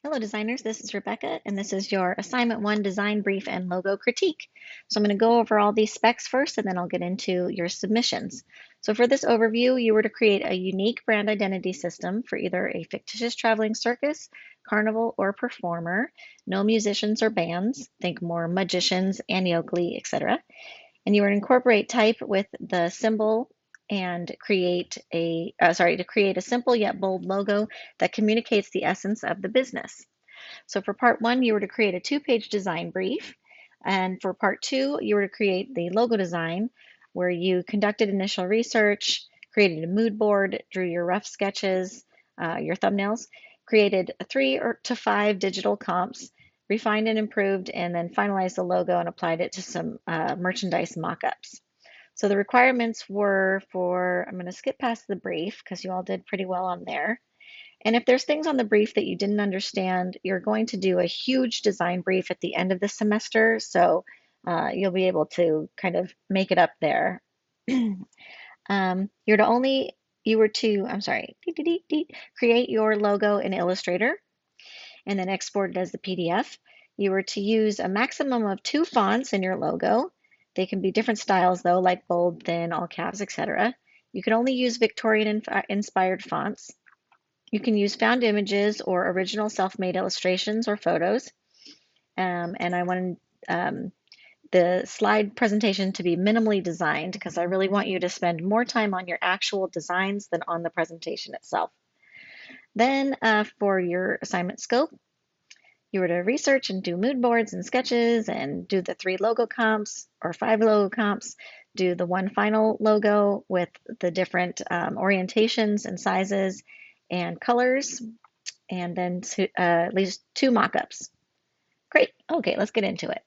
Hello designers, this is Rebecca and this is your assignment 1 design brief and logo critique. So I'm going to go over all these specs first and then I'll get into your submissions. So for this overview, you were to create a unique brand identity system for either a fictitious traveling circus, carnival, or performer. No musicians or bands, think more magicians, Annie Oakley, etc. And you were to incorporate type with the symbol and create to create a simple yet bold logo that communicates the essence of the business. So for part 1, you were to create a 2-page design brief. And for part 2, you were to create the logo design where you conducted initial research, created a mood board, drew your rough sketches, your thumbnails, created 3 to 5 digital comps, refined and improved, and then finalized the logo and applied it to some merchandise mock-ups. So the requirements were I'm going to skip past the brief because you all did pretty well on there. And if there's things on the brief that you didn't understand, you're going to do a huge design brief at the end of the semester. So you'll be able to kind of make it up there. Create your logo in Illustrator and then export it as the PDF. You were to use a maximum of 2 fonts in your logo. They can be different styles though, like bold, thin, all caps, etc. You can only use Victorian inspired fonts. You can use found images or original self-made illustrations or photos. And I wanted the slide presentation to be minimally designed because I really want you to spend more time on your actual designs than on the presentation itself. Then for your assignment scope, you were to research and do mood boards and sketches and do the 3 logo comps or 5 logo comps, do the 1 final logo with the different orientations and sizes and colors, and then at least 2 mock-ups. Great. Okay, let's get into it.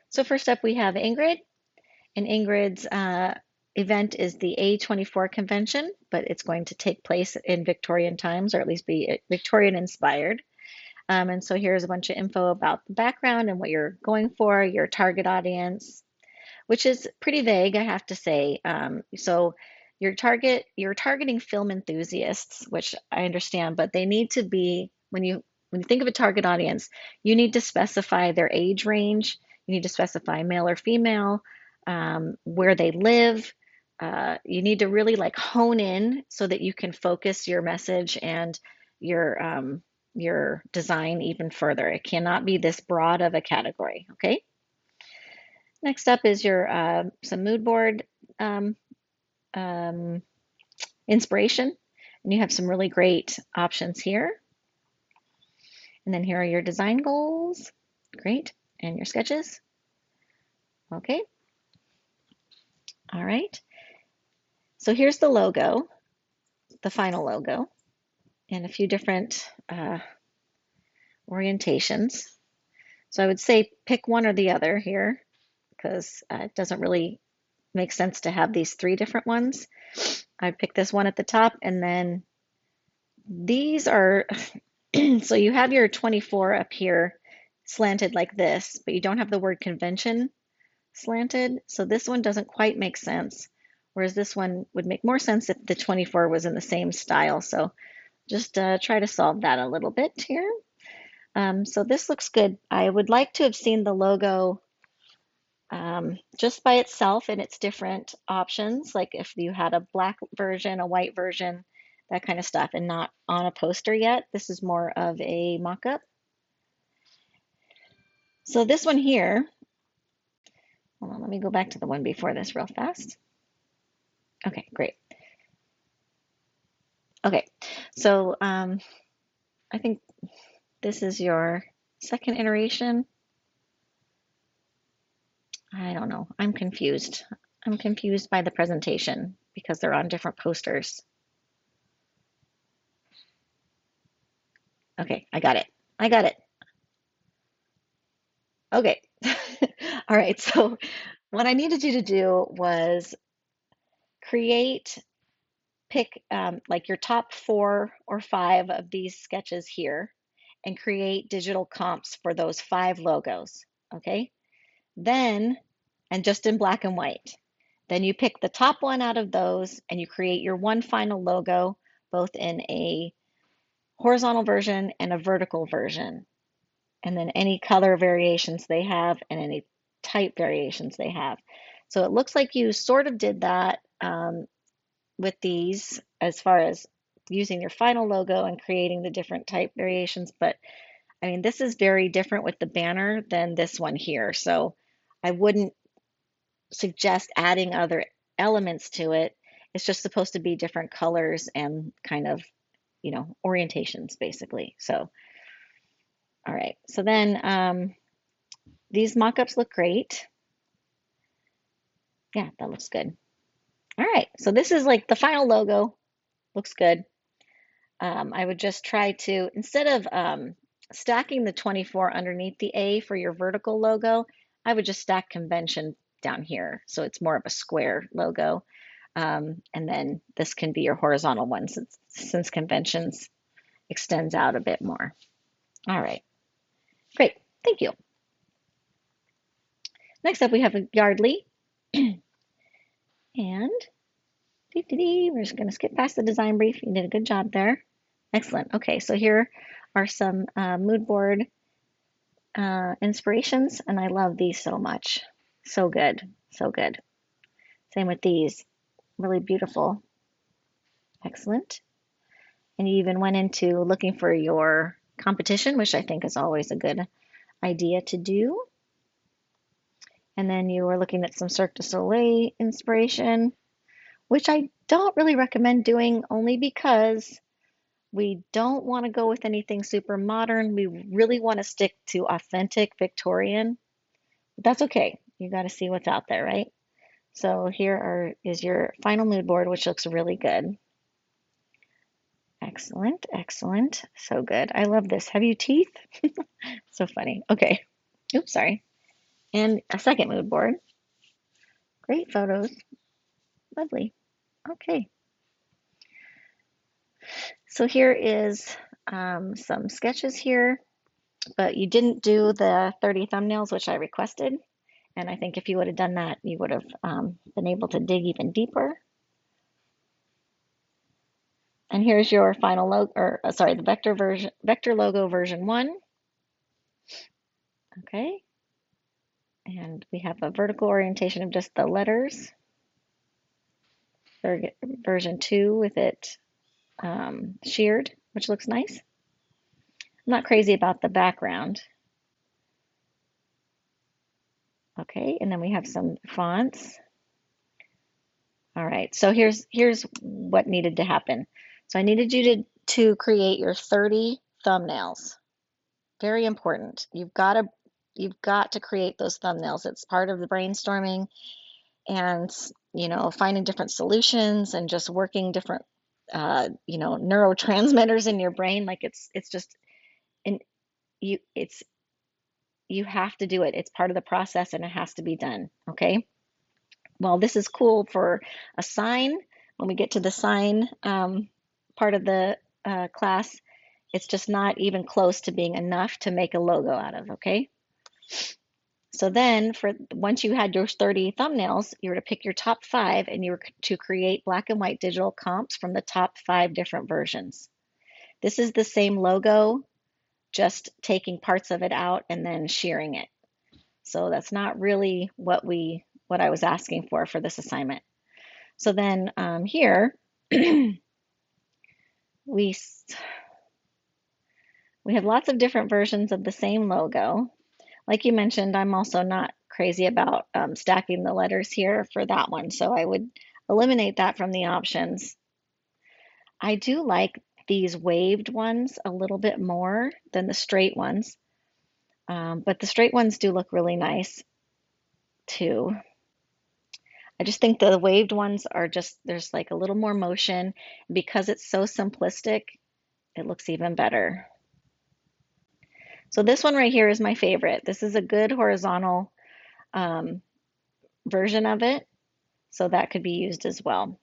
So first up, we have Ingrid. And Ingrid's event is the A24 convention, but it's going to take place in Victorian times, or at least be Victorian inspired. And so here's a bunch of info about the background and what you're going for, your target audience, which is pretty vague, I have to say. So you're targeting film enthusiasts, which I understand, but they need to be, when you think of a target audience, you need to specify their age range, you need to specify male or female, where they live. You need to really like hone in so that you can focus your message and your design even further. It cannot be this broad of a category, okay? Next up is your some mood board um, inspiration, and you have some really great options here. And then here are your design goals, great, and your sketches. Okay, all right. So here's the logo, the final logo, and a few different orientations. So I would say pick one or the other here because it doesn't really make sense to have these 3 different ones. I'd pick this one at the top, and then these are, so you have your 24 up here slanted like this, but you don't have the word convention slanted. So this one doesn't quite make sense, whereas this one would make more sense if the 24 was in the same style. So just try to solve that a little bit here. So this looks good. I would like to have seen the logo just by itself in its different options, like if you had a black version, a white version, that kind of stuff, and not on a poster yet. This is more of a mock-up. So this one here, hold on, let me go back to the one before this real fast. Okay, great. Okay, so I think this is your second iteration. I don't know, I'm confused. I'm confused by the presentation because they're on different posters. Okay, I got it. I got it. Okay. All right, so what I needed you to do was pick like your top 4 or 5 of these sketches here and create digital comps for those 5 logos, okay? Then, and just in black and white. Then you pick the top one out of those and you create your one final logo, both in a horizontal version and a vertical version. And then any color variations they have and any type variations they have. So it looks like you sort of did that with these as far as using your final logo and creating the different type variations. But I mean, this is very different with the banner than this one here. So I wouldn't suggest adding other elements to it. It's just supposed to be different colors and kind of, orientations basically. So, all right. So then these mock-ups look great. Yeah, that looks good. All right. So this is like the final logo. Looks good. I would just try to, instead of stacking the 24 underneath the A for your vertical logo, I would just stack convention down here. So it's more of a square logo. And then this can be your horizontal one since conventions extends out a bit more. All right, great, thank you. Next up, we have a Yardley. And we're just going to skip past the design brief. You did a good job there. Excellent. Okay, so here are some mood board inspirations, and I love these so much. So good, so good. Same with these, really beautiful. Excellent. And you even went into looking for your competition, which I think is always a good idea to do. And then you were looking at some Cirque du Soleil inspiration, which I don't really recommend doing only because we don't want to go with anything super modern. We really want to stick to authentic Victorian. But that's okay. You got to see what's out there, right? So here is your final mood board, which looks really good. Excellent, excellent. So good. I love this. Have you teeth? So funny. Okay. Oops, sorry. And a second mood board. Great photos. Lovely. Okay. So here is some sketches here, but you didn't do the 30 thumbnails, which I requested. And I think if you would have done that, you would have been able to dig even deeper. And here's your final logo, or sorry, the vector logo version 1. Okay. And we have a vertical orientation of just the letters. Version 2 with it sheared, which looks nice. I'm not crazy about the background. Okay, and then we have some fonts. All right, so here's what needed to happen. So I needed you to create your 30 thumbnails. Very important. You've got to create those thumbnails. It's part of the brainstorming and finding different solutions and just working different neurotransmitters in your brain. Like it's just and you have to do it. It's part of the process and it has to be done. Okay. Well, this is cool for a sign. When we get to the sign part of the class, it's just not even close to being enough to make a logo out of. Okay. So then once you had your 30 thumbnails, you were to pick your top 5 and you were to create black and white digital comps from the top 5 different versions. This is the same logo, just taking parts of it out and then shearing it. So that's not really what I was asking for this assignment. So then here we have lots of different versions of the same logo. Like you mentioned, I'm also not crazy about stacking the letters here for that one, so I would eliminate that from the options. I do like these waved ones a little bit more than the straight ones, but the straight ones do look really nice too. I just think the waved ones are there's like a little more motion. Because it's so simplistic, it looks even better. So this one right here is my favorite. This is a good horizontal version of it, so that could be used as well.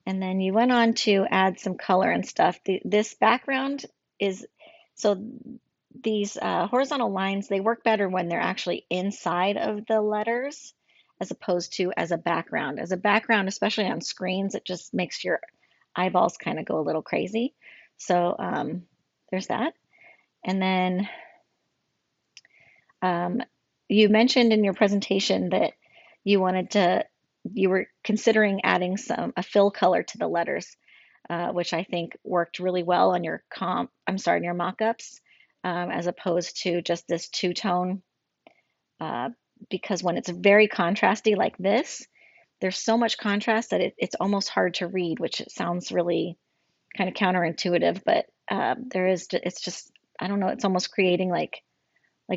And then you went on to add some color and stuff. This background is, so these horizontal lines, they work better when they're actually inside of the letters as opposed to as a background. As a background, especially on screens, it just makes your eyeballs kind of go a little crazy. So there's that. And then um, you mentioned in your presentation that you wanted to, you were considering adding a fill color to the letters, which I think worked really well on your on your mock-ups, as opposed to just this two-tone, uh, because when it's very contrasty like this, there's so much contrast that it's almost hard to read, which it sounds really kind of counterintuitive, but it's just, I don't know, it's almost creating like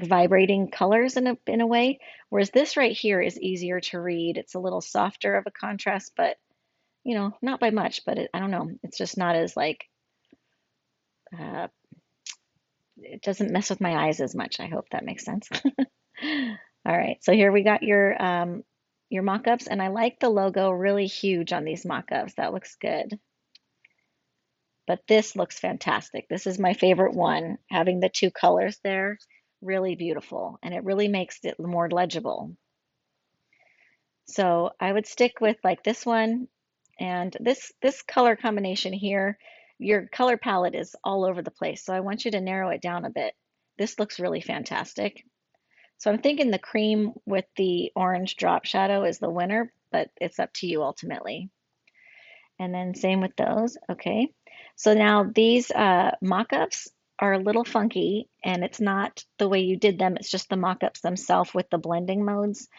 vibrating colors in a way. Whereas this right here is easier to read. It's a little softer of a contrast, but not by much, but I don't know. It's just not as like, uh, it doesn't mess with my eyes as much. I hope that makes sense. All right, so here we got your mock-ups, and I like the logo really huge on these mock-ups. That looks good. But this looks fantastic. This is my favorite one, having the two colors there, really beautiful, and it really makes it more legible. So I would stick with like this one and this color combination here. Your color palette is all over the place, so I want you to narrow it down a bit. This looks really fantastic. So I'm thinking the cream with the orange drop shadow is the winner, but it's up to you ultimately. And then same with those. Okay. So now these mock-ups are a little funky, and it's not the way you did them. It's just the mock-ups themselves with the blending modes.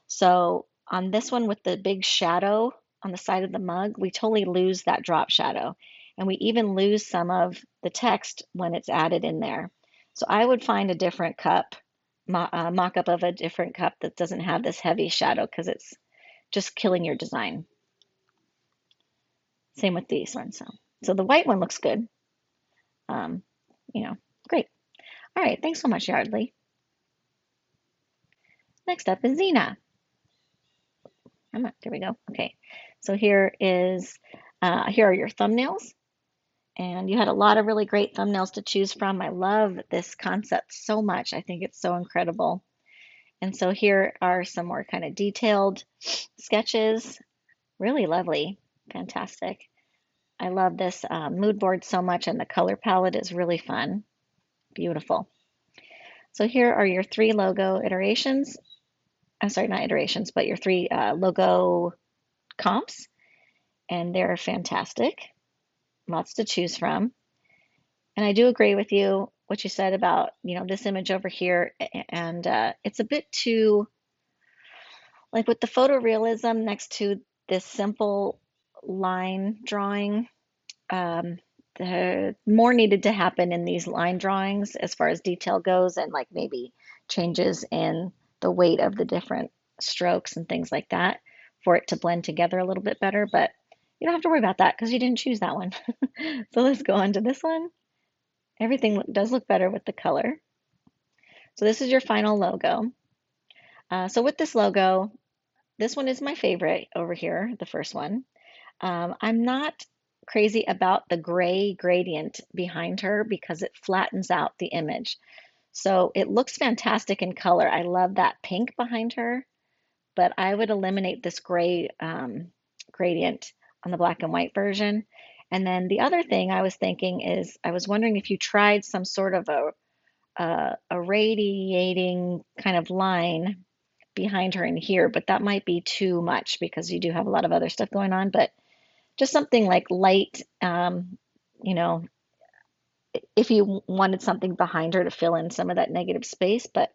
So on this one with the big shadow on the side of the mug, we totally lose that drop shadow. And we even lose some of the text when it's added in there. So I would find a different cup, mock-up of a different cup that doesn't have this heavy shadow, because it's just killing your design. Same with these ones. So the white one looks good. Um, great. All right, thanks so much, Yardley. Next up is Zena. There we go. Okay, so here are your thumbnails, and you had a lot of really great thumbnails to choose from. I love this concept so much. I think it's so incredible. And so here are some more kind of detailed sketches. Really lovely, fantastic. I love this mood board so much, and the color palette is really fun. Beautiful. So here are your three logo iterations. I'm sorry, not iterations, but your three logo comps, and they're fantastic. Lots to choose from. And I do agree with you, what you said about, this image over here, and it's a bit too, like with the photorealism next to this simple line drawing. The more needed to happen in these line drawings as far as detail goes, and like maybe changes in the weight of the different strokes and things like that for it to blend together a little bit better. But you don't have to worry about that because you didn't choose that one. So let's go on to this one. Everything does look better with the color. So this is your final logo. So with this logo, this one is my favorite over here, the first one. I'm not crazy about the gray gradient behind her because it flattens out the image. So it looks fantastic in color. I love that pink behind her, but I would eliminate this gray gradient on the black and white version. And then the other thing I was thinking is, I was wondering if you tried some sort of a radiating kind of line behind her in here, but that might be too much because you do have a lot of other stuff going on. But just something like light, you know, if you wanted something behind her to fill in some of that negative space, but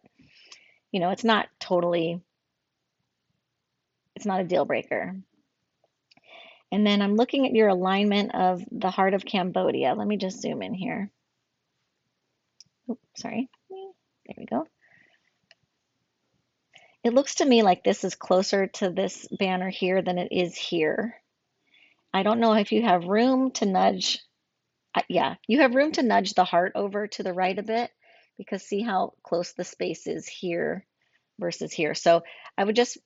it's not totally, it's not a deal breaker. And then I'm looking at your alignment of the heart of Cambodia. Let me just zoom in here. Oops, sorry. There we go. It looks to me like this is closer to this banner here than it is here. I don't know if you have room to nudge. Yeah, you have room to nudge the heart over to the right a bit, because see how close the space is here versus here. So I would just,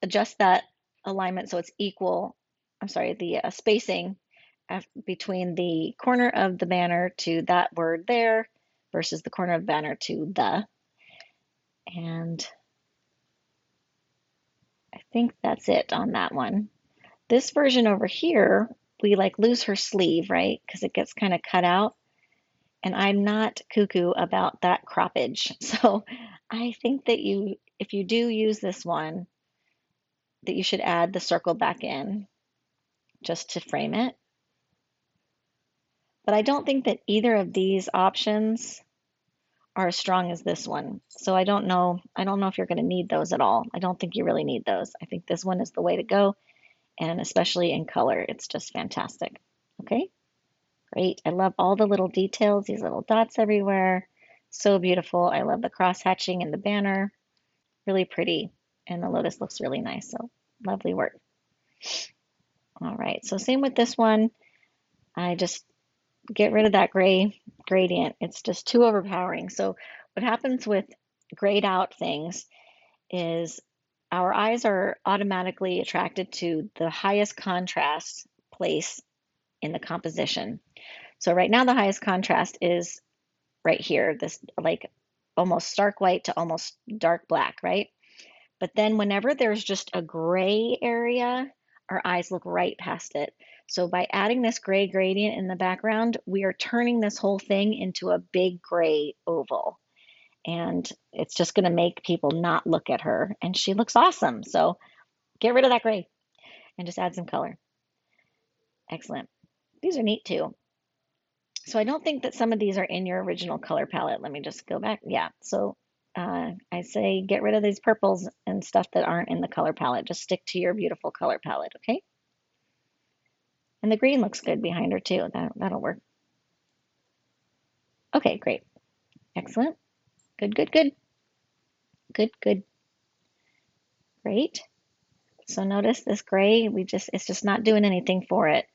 adjust that alignment so it's equal. I'm sorry, the spacing between the corner of the banner to that word there versus the corner of the banner to the. And think that's it on that one. This version over here, we like lose her sleeve, right? Because it gets kind of cut out. And I'm not cuckoo about that croppage. So I think that if you do use this one, that you should add the circle back in just to frame it. But I don't think that either of these options are as strong as this one. So I don't know. I don't know if you're going to need those at all. I don't think you really need those. I think this one is the way to go. And especially in color, it's just fantastic. Okay, great. I love all the little details, these little dots everywhere. So beautiful. I love the cross hatching and the banner. Really pretty. And the lotus looks really nice. So lovely work. All right, so same with this one. I just get rid of that gray gradient. It's just too overpowering. So what happens with grayed out things is our eyes are automatically attracted to the highest contrast place in the composition. So right now the highest contrast is right here, this like almost stark white to almost dark black, right? But then whenever there's just a gray area, our eyes look right past it. So by adding this gray gradient in the background, we are turning this whole thing into a big gray oval. And it's just going to make people not look at her. And she looks awesome. So get rid of that gray and just add some color. Excellent. These are neat too. So I don't think that some of these are in your original color palette. Let me just go back. Yeah. So I say get rid of these purples and stuff that aren't in the color palette. Just stick to your beautiful color palette, okay? And the green looks good behind her too. That'll work. Okay, great. Excellent. Good, good, good. Good, good. Great. So notice this gray, it's just not doing anything for it.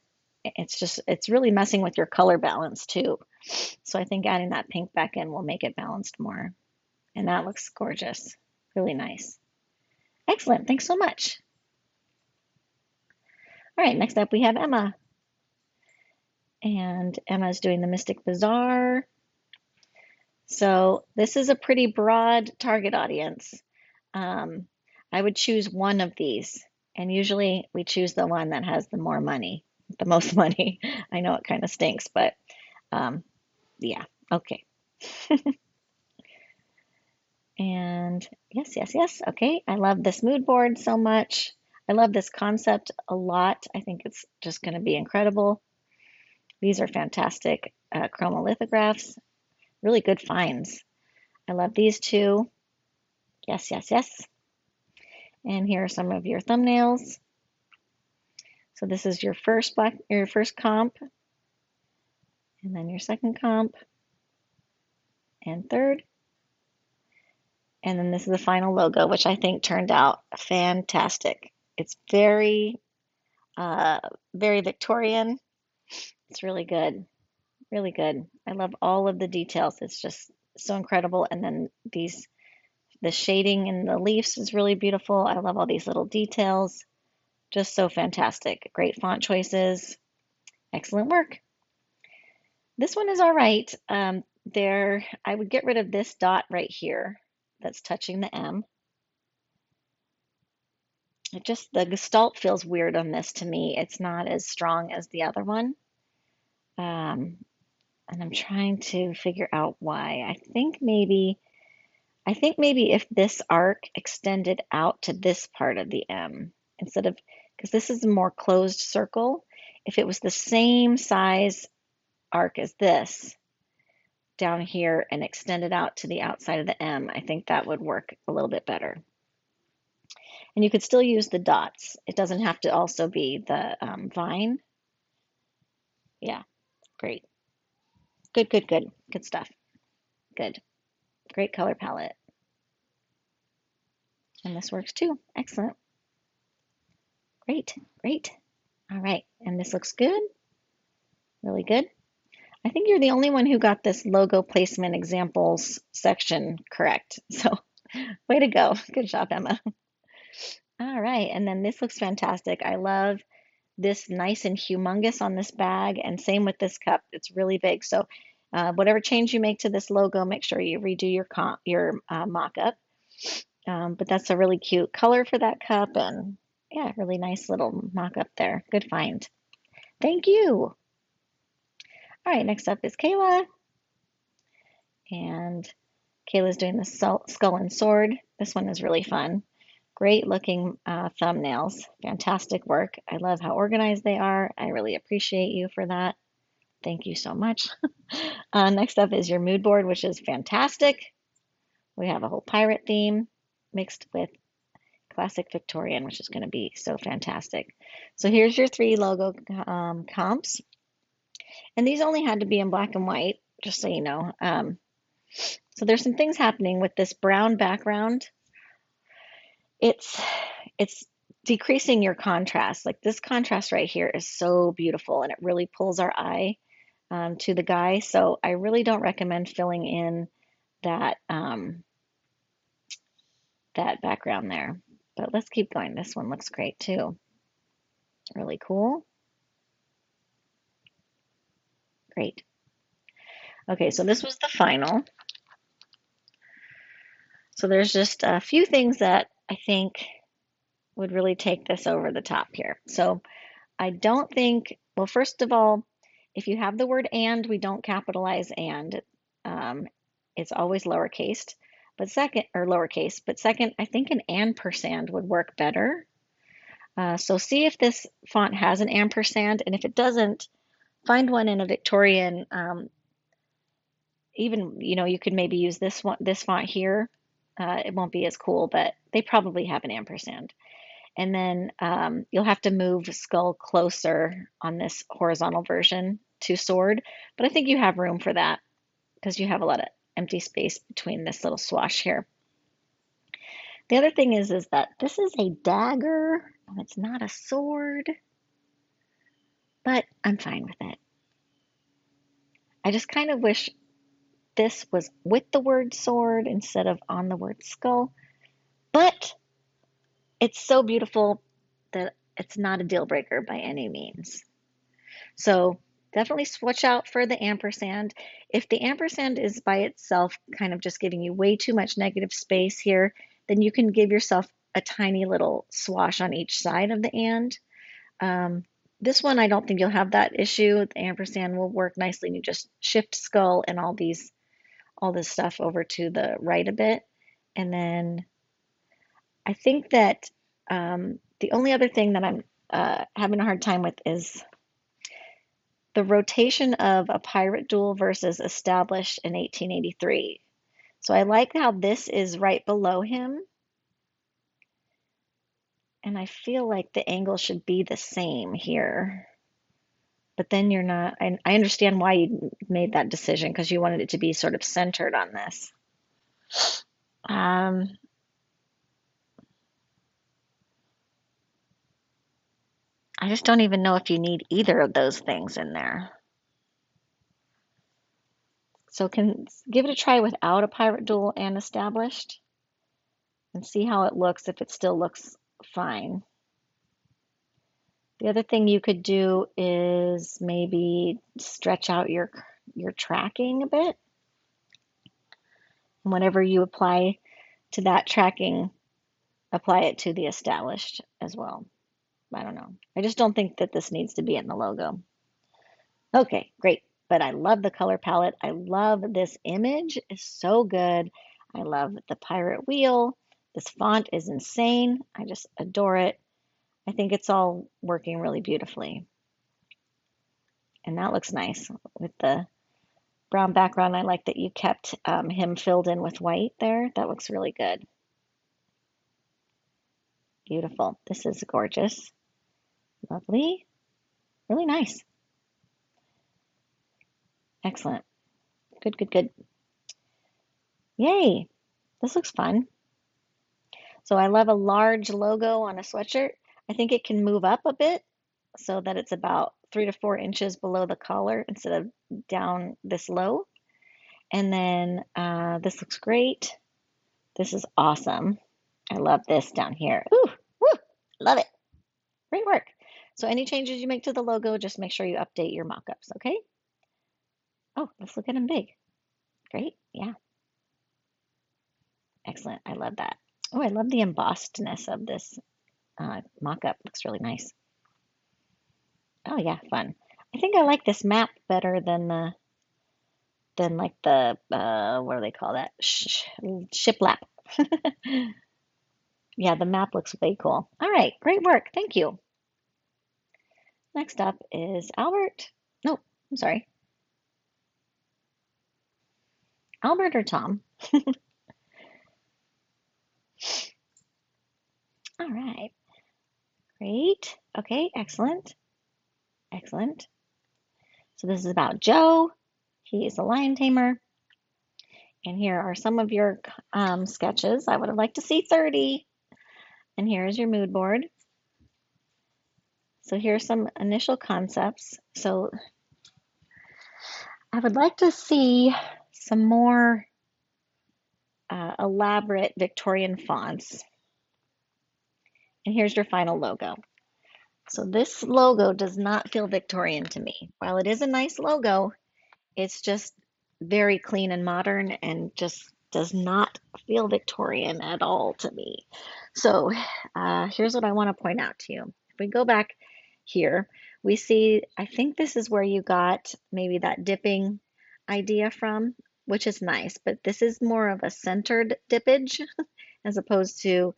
It's really messing with your color balance too. So I think adding that pink back in will make it balanced more. And that looks gorgeous. Really nice. Excellent. Thanks so much. All right, next up we have Emma. And Emma's doing the Mystic Bazaar. So this is a pretty broad target audience. I would choose one of these. And usually we choose the one that has the more money, the most money. I know it kind of stinks, but yeah, okay. And yes, yes, yes. Okay, I love this mood board so much. I love this concept a lot. I think it's just going to be incredible. These are fantastic chromolithographs. Really good finds. I love these two. Yes, yes, yes. And here are some of your thumbnails. So this is your first comp, and then your second comp, and third. And then this is the final logo, which I think turned out fantastic. It's very, very Victorian. It's really good, really good. I love all of the details. It's just so incredible. And then the shading in the leaves is really beautiful. I love all these little details. Just so fantastic. Great font choices. Excellent work. This one is all right. I would get rid of this dot right here that's touching the M. The gestalt feels weird on this to me. It's not as strong as the other one. And I'm trying to figure out why. I think maybe if this arc extended out to this part of the M because this is a more closed circle, if it was the same size arc as this down here and extended out to the outside of the M, I think that would work a little bit better. And you could still use the dots. It doesn't have to also be the vine. Yeah, great. Good, good, good. Good stuff. Good. Great color palette. And this works too. Excellent. Great, great. All right, and this looks good. Really good. I think you're the only one who got this logo placement examples section correct. So way to go. Good job, Emma. All right, and then this looks fantastic. I love this nice and humongous on this bag, and same with this cup. It's really big. So whatever change you make to this logo, make sure you redo your mock-up. But that's a really cute color for that cup, and yeah, really nice little mock-up there. Good find. Thank you. All right, next up is Kayla, and Kayla's doing the skull and sword. This one is really fun. Great looking thumbnails. Fantastic work. I love how organized they are. I really appreciate you for that. Thank you so much. Next up is your mood board, which is fantastic. We have a whole pirate theme mixed with classic Victorian, which is going to be so fantastic. So here's your 3 logo comps. And these only had to be in black and white, just so you know. So there's some things happening with this brown background. It's decreasing your contrast. Like this contrast right here is so beautiful, and it really pulls our eye to the guy. So I really don't recommend filling in that that background there. But let's keep going. This one looks great too. Really cool. Great. Okay, so this was the final. So there's just a few things that I think would really take this over the top here. So I don't think, well, first of all, if you have the word and, we don't capitalize and. It's always lowercase, but second, or lowercase, but second, I think an ampersand would work better. So see if this font has an ampersand, and if it doesn't, find one in a Victorian. Even, you could maybe use this one, this font here. It won't be as cool, but they probably have an ampersand. And then you'll have to move skull closer on this horizontal version to sword, but I think you have room for that because you have a lot of empty space between this little swash here. The other thing is that this is a dagger and it's not a sword, but I'm fine with it. I just kind of wish this was with the word sword instead of on the word skull, but it's so beautiful that it's not a deal breaker by any means. So definitely switch out for the ampersand. If the ampersand is by itself kind of just giving you way too much negative space here, then you can give yourself a tiny little swash on each side of the and. This one, I don't think you'll have that issue. The ampersand will work nicely. You just shift skull and all this stuff over to the right a bit. And then I think that the only other thing that I'm having a hard time with is the rotation of a pirate duel versus established in 1883. So I like how this is right below him. And I feel like the angle should be the same here. But then you're not, I understand why you made that decision because you wanted it to be sort of centered on this. I just don't even know if you need either of those things in there. So give it a try without a pirate duel and established and see how it looks, if it still looks fine. The other thing you could do is maybe stretch out your tracking a bit. And whenever you apply to that tracking, apply it to the established as well. I don't know. I just don't think that this needs to be in the logo. Okay, great. But I love the color palette. I love this image. It's so good. I love the pirate wheel. This font is insane. I just adore it. I think it's all working really beautifully. And that looks nice with the brown background. I like that you kept him filled in with white there. That looks really good. Beautiful. This is gorgeous. Lovely. Really nice. Excellent. Good, good, good. Yay. This looks fun. So I love a large logo on a sweatshirt. I think it can move up a bit so that it's about 3 to 4 inches below the collar instead of down this low. And then this looks great. This is awesome. I love this down here. Ooh, woo, love it. Great work. So any changes you make to the logo, just make sure you update your mockups, okay? Oh, let's look at them big. Great, yeah. Excellent, I love that. Oh, I love the embossedness of this mock-up. Looks really nice. Oh yeah, fun. I think I like this map better than like the what do they call that? Shiplap. Yeah, the map looks way cool. All right, great work. Thank you. Next up is Albert. No, I'm sorry. Albert or Tom? All right, great. Okay, excellent. Excellent. So this is about Joe. He is a lion tamer. And here are some of your sketches. I would have liked to see 30. And here is your mood board. So here are some initial concepts. So I would like to see some more elaborate Victorian fonts. And here's your final logo. So this logo does not feel Victorian to me. While it is a nice logo, it's just very clean and modern and just does not feel Victorian at all to me. So here's what I want to point out to you. If we go back here, we see, I think this is where you got maybe that dipping idea from, which is nice, but this is more of a centered dippage as opposed to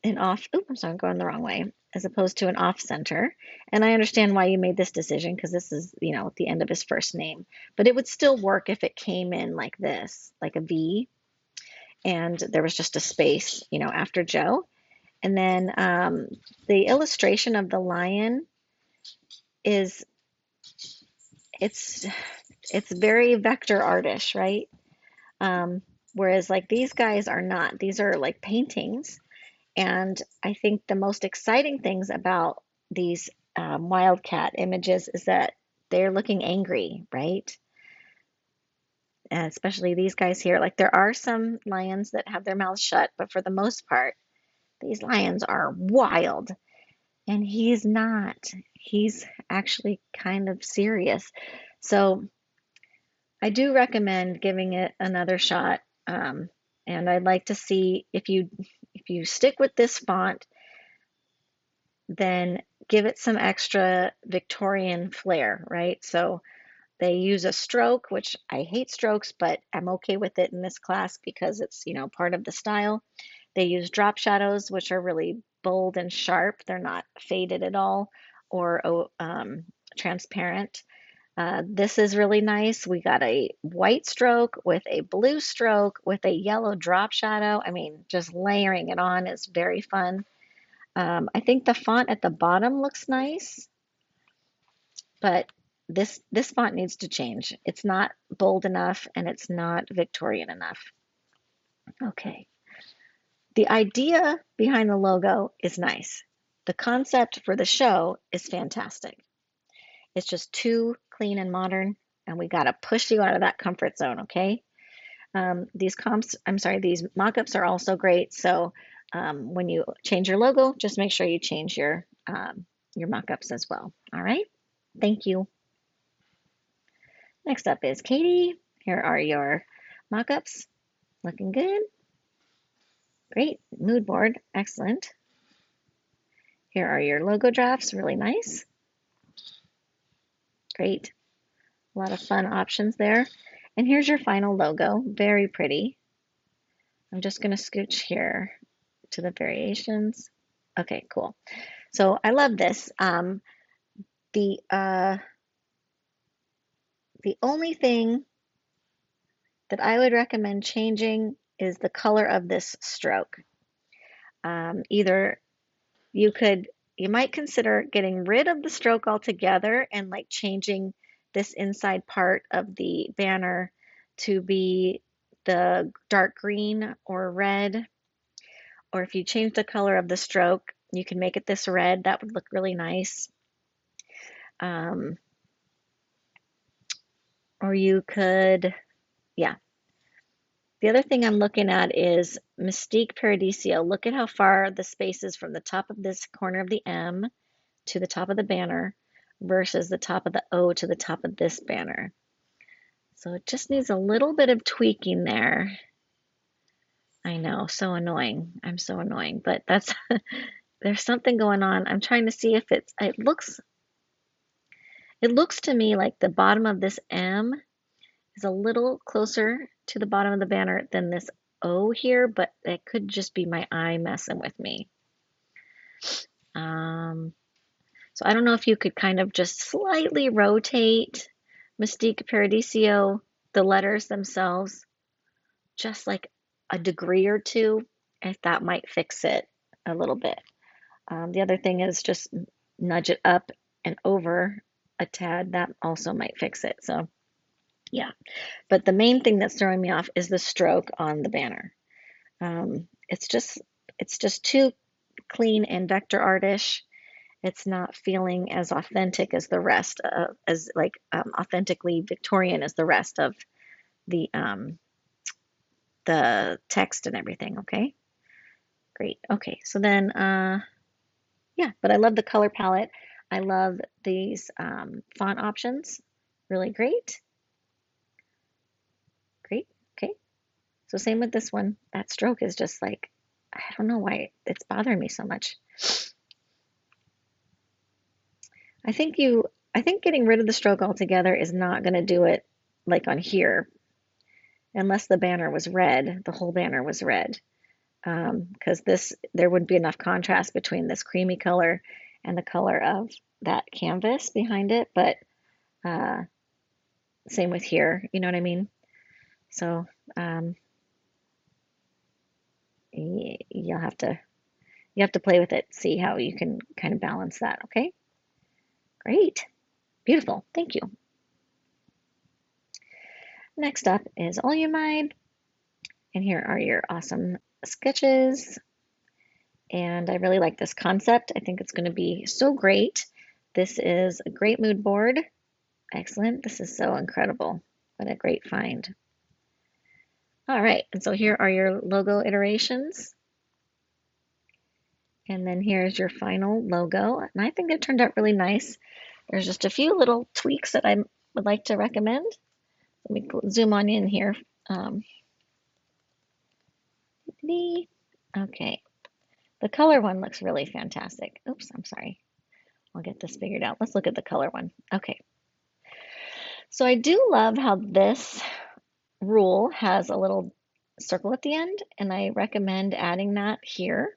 an off, oops, I'm sorry, I'm going the wrong way, as opposed to an off center. And I understand why you made this decision because this is, you know, the end of his first name. But it would still work if it came in like this, like a V, and there was just a space, you know, after Joe. And then the illustration of the lion is, it's it's very vector artish, right? Whereas like these guys are not. These are like paintings. And I think the most exciting things about these wildcat images is that they're looking angry, right? And especially these guys here. Like there are some lions that have their mouths shut, but for the most part, these lions are wild. And he's not. He's actually kind of serious. So I do recommend giving it another shot. And I'd like to see if you stick with this font, then give it some extra Victorian flair, right? So they use a stroke, which I hate strokes, but I'm okay with it in this class because it's, you know, part of the style. They use drop shadows, which are really bold and sharp. They're not faded at all or transparent. This is really nice. We got a white stroke with a blue stroke with a yellow drop shadow. I mean, just layering it on is very fun. I think the font at the bottom looks nice, but this font needs to change. It's not bold enough and it's not Victorian enough. Okay. The idea behind the logo is nice. The concept for the show is fantastic. It's just too clean and modern, and we got to push you out of that comfort zone, okay? These mock-ups are also great. So when you change your logo, just make sure you change your mock-ups as well. All right. Thank you. Next up is Katie. Here are your mock-ups. Looking good. Great. Mood board. Excellent. Here are your logo drafts. Really nice. Great. A lot of fun options there. And here's your final logo. Very pretty. I'm just going to scooch here to the variations. Okay, cool. So I love this. The only thing that I would recommend changing is the color of this stroke. Either you might consider getting rid of the stroke altogether and like changing this inside part of the banner to be the dark green or red. Or if you change the color of the stroke, you can make it this red. That would look really nice. Or you could, yeah. The other thing I'm looking at is Mystique Paradiso. Look at how far the space is from the top of this corner of the M to the top of the banner versus the top of the O to the top of this banner. So it just needs a little bit of tweaking there. I know, so annoying. I'm so annoying, but that's there's something going on. I'm trying to see if it looks to me like the bottom of this M is a little closer to the bottom of the banner than this O here, but it could just be my eye messing with me. Um, so I don't know if you could kind of just slightly rotate Mystique Paradiso, the letters themselves, just like a degree or two, if that might fix it a little bit. The other thing is just nudge it up and over a tad. That also might fix it. So yeah, but the main thing that's throwing me off is the stroke on the banner. It's just too clean and vector artish. It's not feeling as authentic as the rest of, as like authentically Victorian as the rest of the text and everything. Okay, great. Okay, so then yeah, but I love the color palette. I love these font options. Really great. Great. Okay. So same with this one. That stroke is just like, I don't know why it's bothering me so much. I think getting rid of the stroke altogether is not going to do it like on here, unless the banner was red, the whole banner was red. Because there wouldn't be enough contrast between this creamy color and the color of that canvas behind it. But uh, same with here, you know what I mean? So um, you'll have to play with it, see how you can kind of balance that. Okay, great, beautiful, thank you. Next up is Olumide, and here are your awesome sketches. And I really like this concept. I think it's going to be so great. This is a great mood board. Excellent. This is so incredible. What a great find. All right, and so here are your logo iterations. And then here's your final logo. And I think it turned out really nice. There's just a few little tweaks that I would like to recommend. Let me zoom on in here. Okay, the color one looks really fantastic. Oops, I'm sorry. I'll get this figured out. Let's look at the color one. Okay, so I do love how this rule has a little circle at the end, and I recommend adding that here.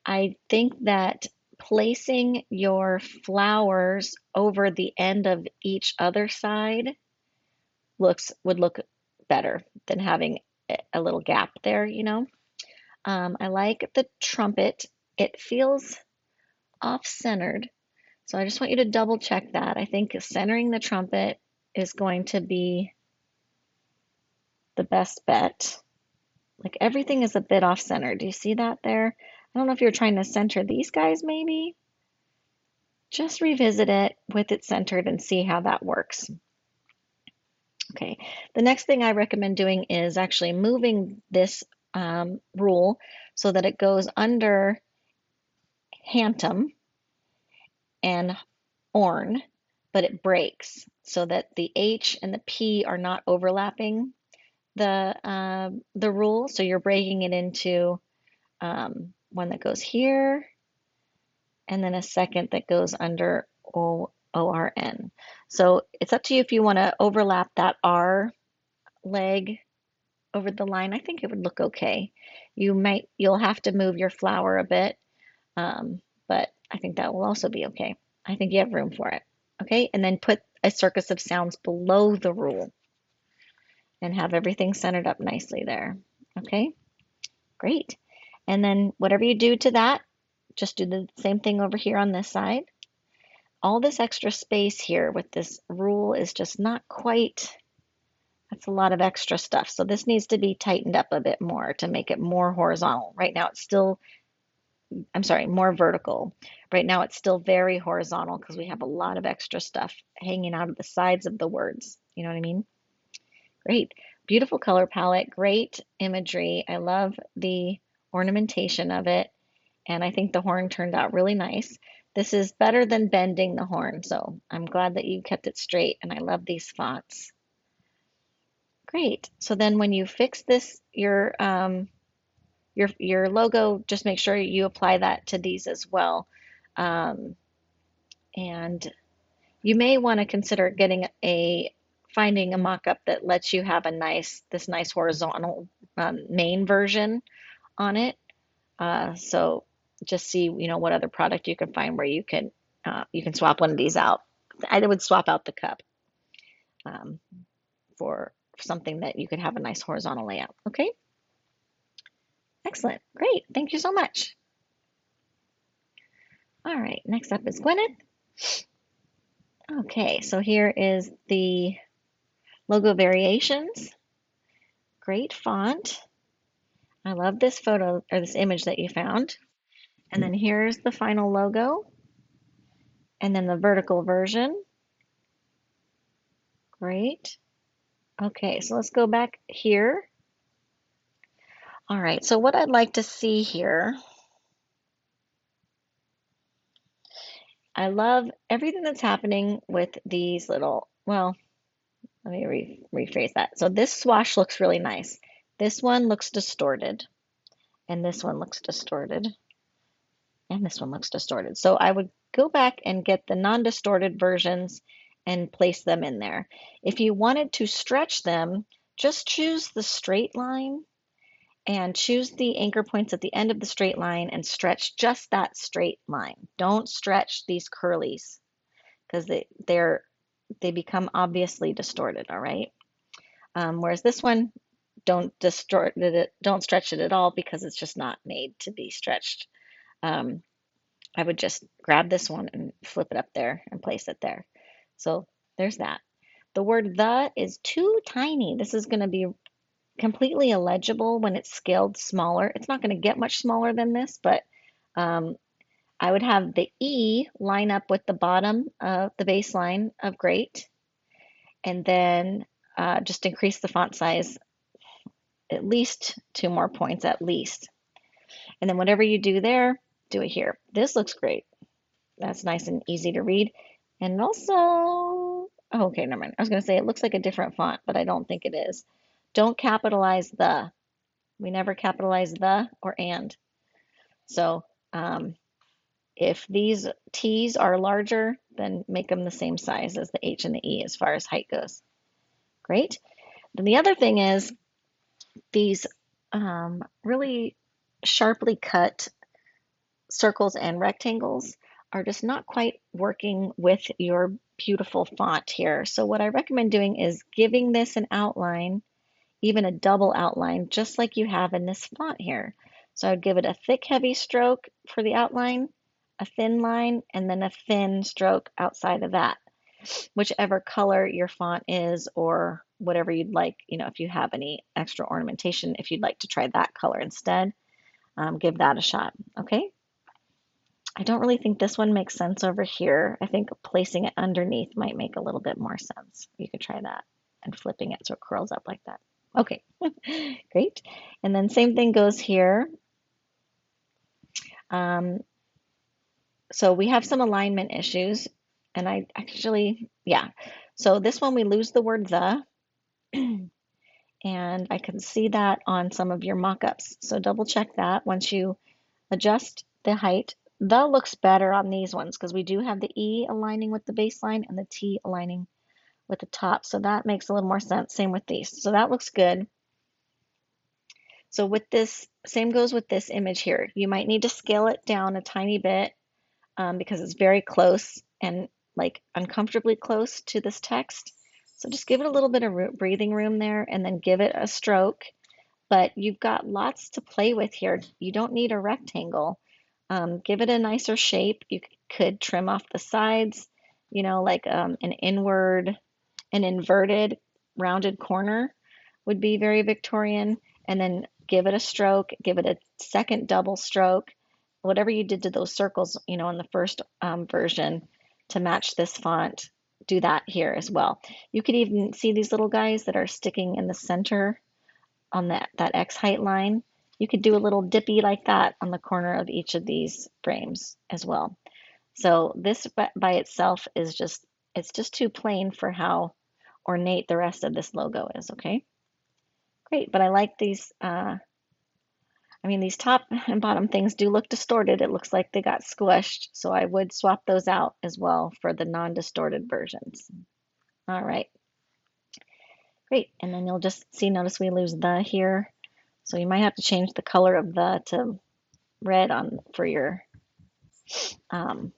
I think that placing your flowers over the end of each other side would look better than having a little gap there, you know. I like the trumpet. It feels off-centered, so I just want you to double check that. I think centering the trumpet is going to be the best bet. Like everything is a bit off-center. Do you see that there? I don't know if you're trying to center these guys maybe. Just revisit it with it centered and see how that works. Okay, the next thing I recommend doing is actually moving this rule so that it goes under Hantum and Orn, but it breaks so that the H and the P are not overlapping the rule. So you're breaking it into one that goes here and then a second that goes under ORN. So it's up to you if you want to overlap that R leg over the line. I think it would look okay. You'll have to move your flower a bit, but I think that will also be okay. I think you have room for it. Okay, and then put a circus of sounds below the rule and have everything centered up nicely there. Okay, great. And then whatever you do to that, just do the same thing over here on this side. All this extra space here with this rule is just not quite, that's a lot of extra stuff. So this needs to be tightened up a bit more to make it more horizontal. Right now it's still, I'm sorry, more vertical. Right now it's still very horizontal because we have a lot of extra stuff hanging out of the sides of the words. You know what I mean? Great. Beautiful color palette, great imagery. I love the ornamentation of it. And I think the horn turned out really nice. This is better than bending the horn, so I'm glad that you kept it straight, and I love these fonts. Great. So then when you fix this, your your logo, just make sure you apply that to these as well. Um, and you may want to consider finding a mock-up that lets you have this nice horizontal main version on it. So just see, what other product you can find where you can swap one of these out. I would swap out the cup um, for something that you could have a nice horizontal layout. Okay, excellent, great, thank you so much. All right, next up is Gwyneth. Okay, so here is the logo variations. Great font. I love this photo or this image that you found. And then here's the final logo. And then the vertical version. Great. Okay, so let's go back here. All right, so what I'd like to see here, I love everything that's happening with these well, let me rephrase that. So this swash looks really nice. This one looks distorted, and this one looks distorted, and this one looks distorted. So I would go back and get the non-distorted versions and place them in there. If you wanted to stretch them, just choose the straight line and choose the anchor points at the end of the straight line and stretch just that straight line. Don't stretch these curlies because they become obviously distorted, all right? Whereas this one, don't stretch it at all because it's just not made to be stretched. I would just grab this one and flip it up there and place it there. So there's that. The word the is too tiny. This is going to be completely illegible when it's scaled smaller. It's not going to get much smaller than this, but I would have the E line up with the bottom of the baseline of great, and then just increase the font size at least 2 more points at least. And then whatever you do there, do it here. This looks great. That's nice and easy to read. And also, oh, okay, never mind. I was going to say it looks like a different font, but I don't think it is. Don't capitalize the. We never capitalize the or and. So if these T's are larger, then make them the same size as the H and the E as far as height goes. Great. Then the other thing is these really sharply cut circles and rectangles are just not quite working with your beautiful font here. So what I recommend doing is giving this an outline, even a double outline, just like you have in this font here. So I would give it a thick, heavy stroke for the outline, a thin line, and then a thin stroke outside of that, whichever color your font is or whatever you'd like, if you have any extra ornamentation, if you'd like to try that color instead, give that a shot, okay? I don't really think this one makes sense over here. I think placing it underneath might make a little bit more sense. You could try that and flipping it so it curls up like that. Okay, great. And then same thing goes here. So we have some alignment issues, and I actually, yeah. So this one we lose the word the, and I can see that on some of your mock-ups. So double check that once you adjust the height. The looks better on these ones because we do have the E aligning with the baseline and the T aligning with the top. So that makes a little more sense. Same with these. So that looks good. So with this, same goes with this image here. You might need to scale it down a tiny bit because it's very close and like uncomfortably close to this text. So just give it a little bit of breathing room there and then give it a stroke. But you've got lots to play with here. You don't need a rectangle. Give it a nicer shape. You could trim off the sides, like an inverted rounded corner would be very Victorian. And then give it a stroke, give it a second double stroke, whatever you did to those circles, in the first version to match this font, do that here as well. You could even see these little guys that are sticking in the center on that X height line. You could do a little dippy like that on the corner of each of these frames as well. So this by itself is it's just too plain for how ornate the rest of this logo is, okay? Great, but I like these I mean, these top and bottom things do look distorted. It looks like they got squished, so I would swap those out as well for the non-distorted versions. All right, great. And then you'll just see, notice we lose the here. So you might have to change the color of the to red on um,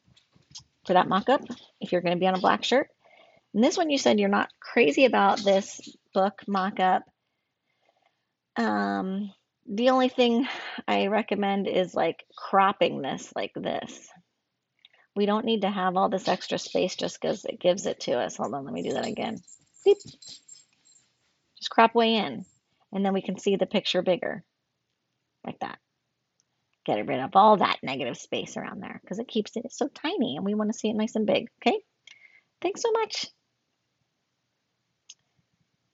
for that mock-up if you're going to be on a black shirt. And this one you said you're not crazy about this book mock-up. The only thing I recommend is like cropping this like this. We don't need to have all this extra space just because it gives it to us. Hold on, let me do that again. Beep. Just crop way in, and then we can see the picture bigger, like that. Get rid of all that negative space around there because it keeps it so tiny, and we want to see it nice and big, okay? Thanks so much.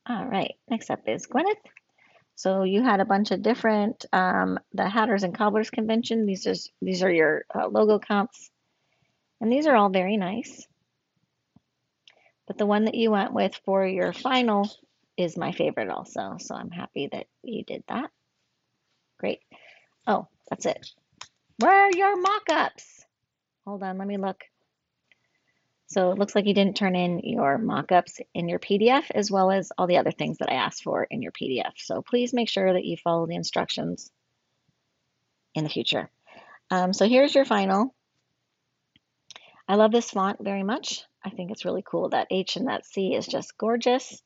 All right, next up is Gwyneth. So you had a bunch of different, the Hatters and Cobblers Convention. These are your logo comps, and these are all very nice. But the one that you went with for your final is my favorite also. So I'm happy that you did that. Great. Oh, that's it. Where are your mock-ups? Hold on, let me look. So it looks like you didn't turn in your mock-ups in your PDF as well as all the other things that I asked for in your PDF. So please make sure that you follow the instructions in the future. So here's your final. I love this font very much. I think it's really cool. That H and that C is just gorgeous.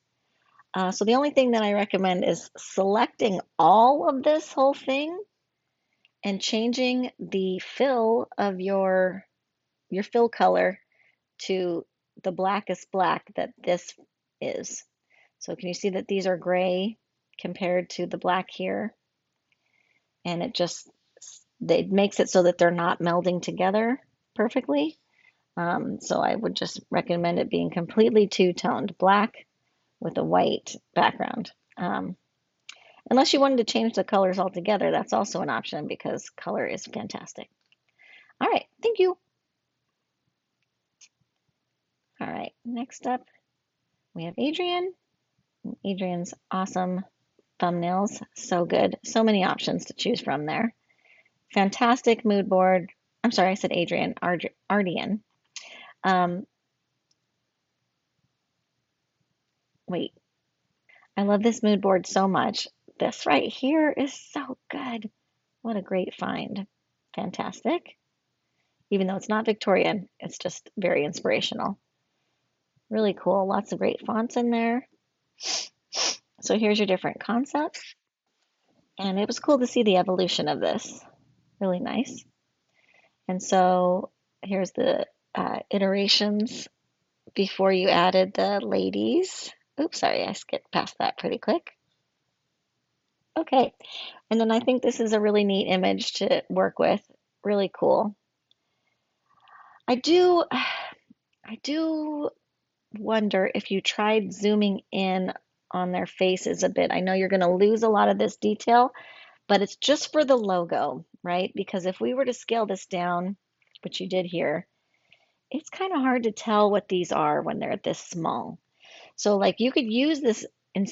So the only thing that I recommend is selecting all of this whole thing and changing the fill of your fill color to the blackest black that this is. So can you see that these are gray compared to the black here? And it makes it so that they're not melding together perfectly. So I would just recommend it being completely two-toned, black with a white background. Unless you wanted to change the colors altogether, that's also an option because color is fantastic. All right, thank you. All right, next up, we have Adrian. Adrian's awesome thumbnails, so good. So many options to choose from there. Fantastic mood board. I'm sorry, I said Adrian, Ardian. Wait, I love this mood board so much. This right here is so good. What a great find. Fantastic. Even though it's not Victorian, it's just very inspirational. Really cool. Lots of great fonts in there. So here's your different concepts. And it was cool to see the evolution of this. Really nice. And so here's the iterations before you added the ladies. Oops, sorry, I skipped past that pretty quick. Okay, and then I think this is a really neat image to work with. Really cool. I do, I do wonder if you tried zooming in on their faces a bit. I know you're going to lose a lot of this detail, but it's just for the logo, right? Because if we were to scale this down, which you did here, it's kind of hard to tell what these are when they're this small. So like you could use this in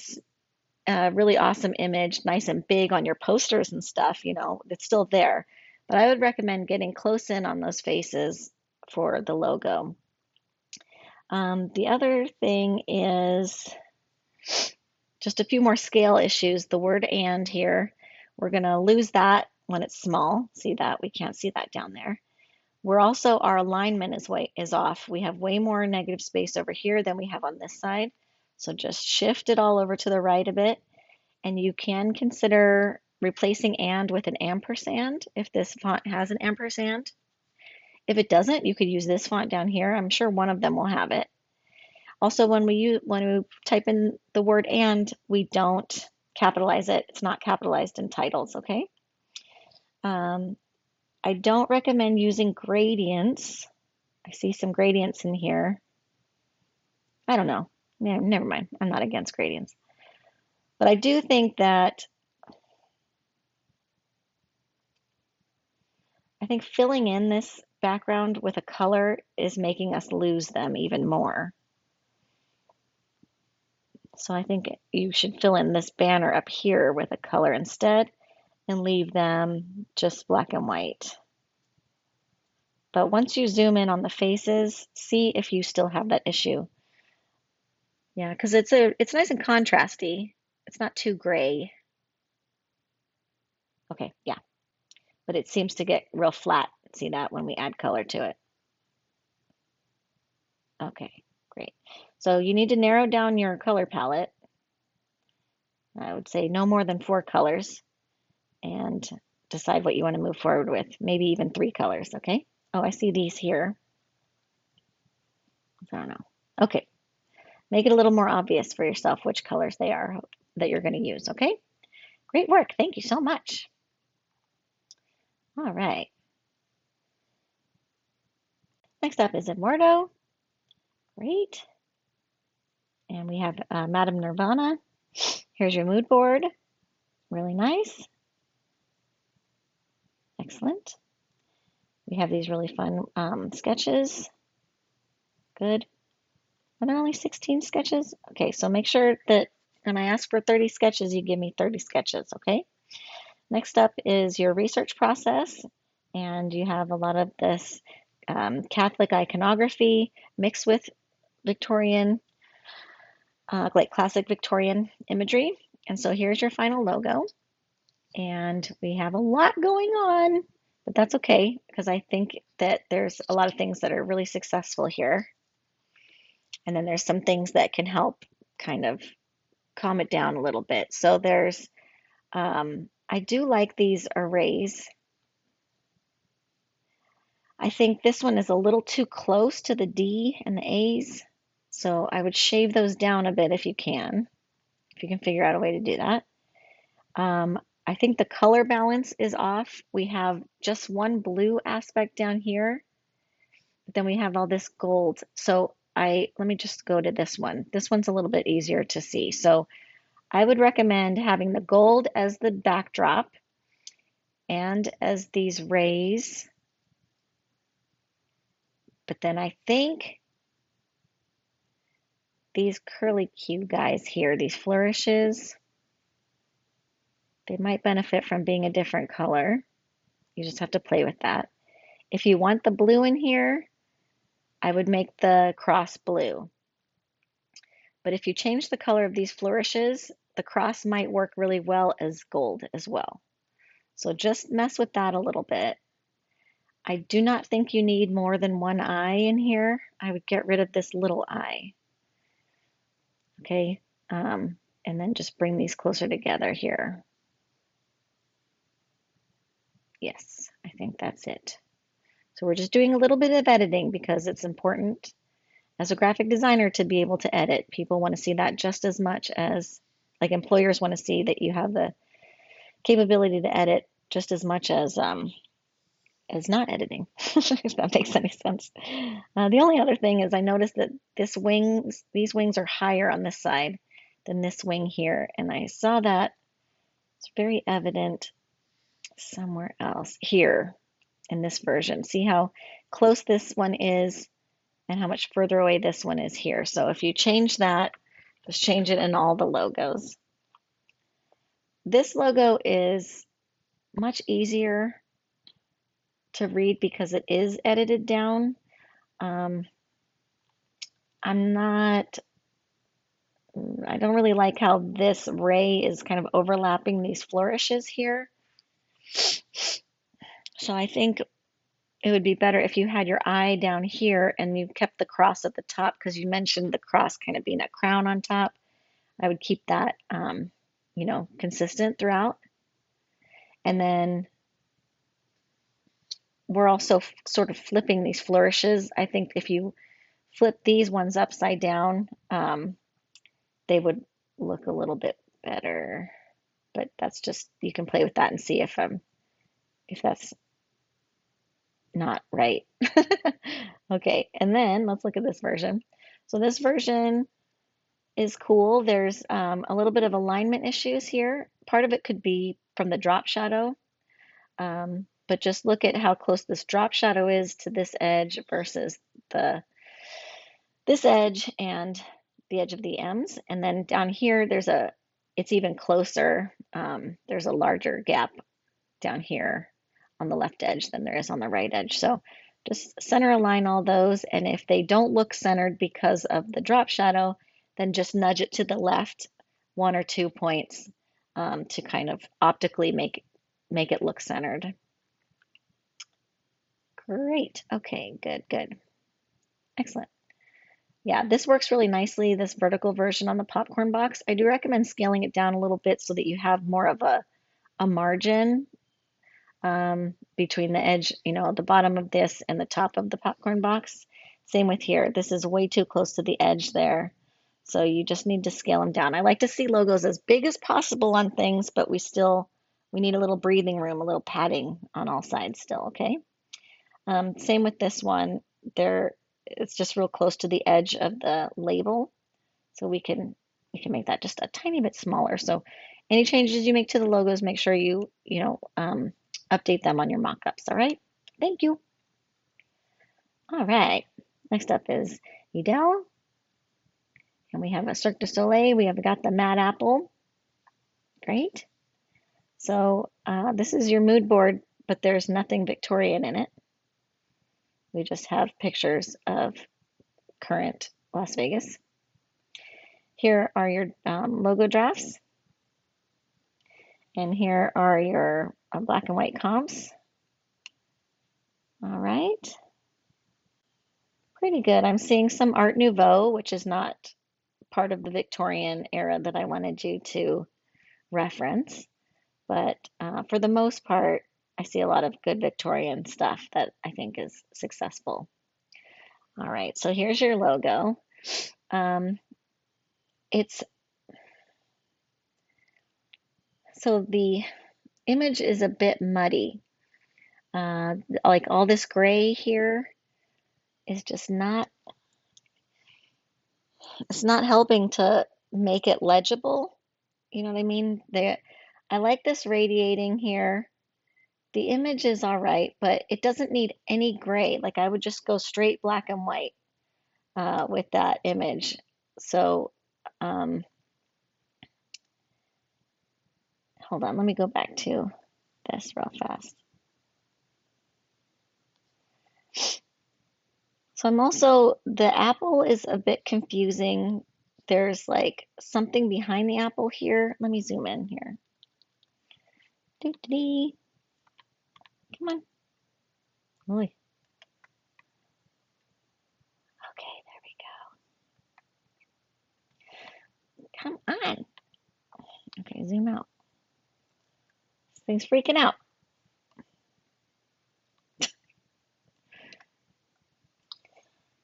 really awesome image, nice and big on your posters and stuff, it's still there. But I would recommend getting close in on those faces for the logo. The other thing is just a few more scale issues. The word and here, we're going to lose that when it's small. See that? We can't see that down there. Our alignment is off. We have way more negative space over here than we have on this side. So just shift it all over to the right a bit. And you can consider replacing and with an ampersand if this font has an ampersand. If it doesn't, you could use this font down here. I'm sure one of them will have it. Also, when we type in the word and, we don't capitalize it. It's not capitalized in titles, okay? I don't recommend using gradients. I see some gradients in here. I don't know. Never mind. I'm not against gradients. But I do think that filling in this background with a color is making us lose them even more. So I think you should fill in this banner up here with a color instead. and leave them just black and white. But once you zoom in on the faces, see if you still have that issue. Yeah, because it's nice and contrasty. It's not too gray. Okay, yeah, but it seems to get real flat. See that when we add color to it. Okay, great. So you need to narrow down your color palette. I would say no more than 4 colors and decide what you want to move forward with. Maybe even 3 colors, okay? Oh, I see these here. I don't know. Okay, make it a little more obvious for yourself which colors they are that you're going to use, okay? Great work. Thank you so much. All right. Next up is Eduardo. Great. And we have Madam Nirvana. Here's your mood board. Really nice. Excellent. We have these really fun sketches. Good. Are there only 16 sketches? Okay, so make sure that when I ask for 30 sketches, you give me 30 sketches, okay? Next up is your research process, and you have a lot of this Catholic iconography mixed with Victorian, like classic Victorian imagery. And so here's your final logo, and we have a lot going on, but that's okay because I think that there's a lot of things that are really successful here. And then there's some things that can help kind of calm it down a little bit. So there's, I do like these arrays. I think this one is a little too close to the D and the A's. So I would shave those down a bit if you can figure out a way to do that. I think the color balance is off. We have just one blue aspect down here, but then we have all this gold. So let me just go to this one. This one's a little bit easier to see. So I would recommend having the gold as the backdrop and as these rays. But then I think these curly Q guys here, these flourishes, they might benefit from being a different color. You just have to play with that. If you want the blue in here, I would make the cross blue. But if you change the color of these flourishes, the cross might work really well as gold as well. So just mess with that a little bit. I do not think you need more than one eye in here. I would get rid of this little eye. Okay, and then just bring these closer together here. Yes, I think that's it. So we're just doing a little bit of editing because it's important as a graphic designer to be able to edit. People want to see that just as much as, like employers want to see that you have the capability to edit just as much as not editing, if that makes any sense. The only other thing is I noticed that these wings are higher on this side than this wing here, and I saw that it's very evident somewhere else here in this version. See how close this one is and how much further away this one is here. So if you change that, just change it in all the logos. This logo is much easier to read because it is edited down. I don't really like how this ray is kind of overlapping these flourishes here. So I think it would be better if you had your eye down here and you kept the cross at the top because you mentioned the cross kind of being a crown on top. I would keep that, consistent throughout. And then we're also sort of flipping these flourishes. I think if you flip these ones upside down, they would look a little bit better. But that's just, you can play with that and see if that's not right. Okay, and then let's look at this version. So this version is cool. There's a little bit of alignment issues here. Part of it could be from the drop shadow, but just look at how close this drop shadow is to this edge versus this edge and the edge of the M's. And then down here, it's even closer. There's a larger gap down here on the left edge than there is on the right edge. So just center align all those, and if they don't look centered because of the drop shadow, then just nudge it to the left 1 or 2 points to kind of optically make it look centered. Great. Okay, good, good. Excellent. Yeah, this works really nicely, this vertical version on the popcorn box. I do recommend scaling it down a little bit so that you have more of a margin between the edge, the bottom of this and the top of the popcorn box. Same with here. This is way too close to the edge there. So you just need to scale them down. I like to see logos as big as possible on things, but we need a little breathing room, a little padding on all sides still, okay? Same with this one. It's just real close to the edge of the label. So we can make that just a tiny bit smaller. So any changes you make to the logos, make sure you update them on your mock-ups, all right? Thank you. All right, next up is Edel. And we have a Cirque du Soleil. We have got the Mad Apple. Great. So this is your mood board, but there's nothing Victorian in it. We just have pictures of current Las Vegas. Here are your logo drafts. And here are your black and white comps. All right. Pretty good. I'm seeing some Art Nouveau, which is not part of the Victorian era that I wanted you to reference. But for the most part, I see a lot of good Victorian stuff that I think is successful. All right, so here's your logo. So the image is a bit muddy. Like all this gray here is just it's not helping to make it legible. You know what I mean? I like this radiating here. The image is all right, but it doesn't need any gray. Like I would just go straight black and white with that image. So hold on, let me go back to this real fast. So the apple is a bit confusing. There's like something behind the apple here. Let me zoom in here. Doo-doo-dee. Come on. Oy. Okay, there we go. Come on. Okay, zoom out. This thing's freaking out.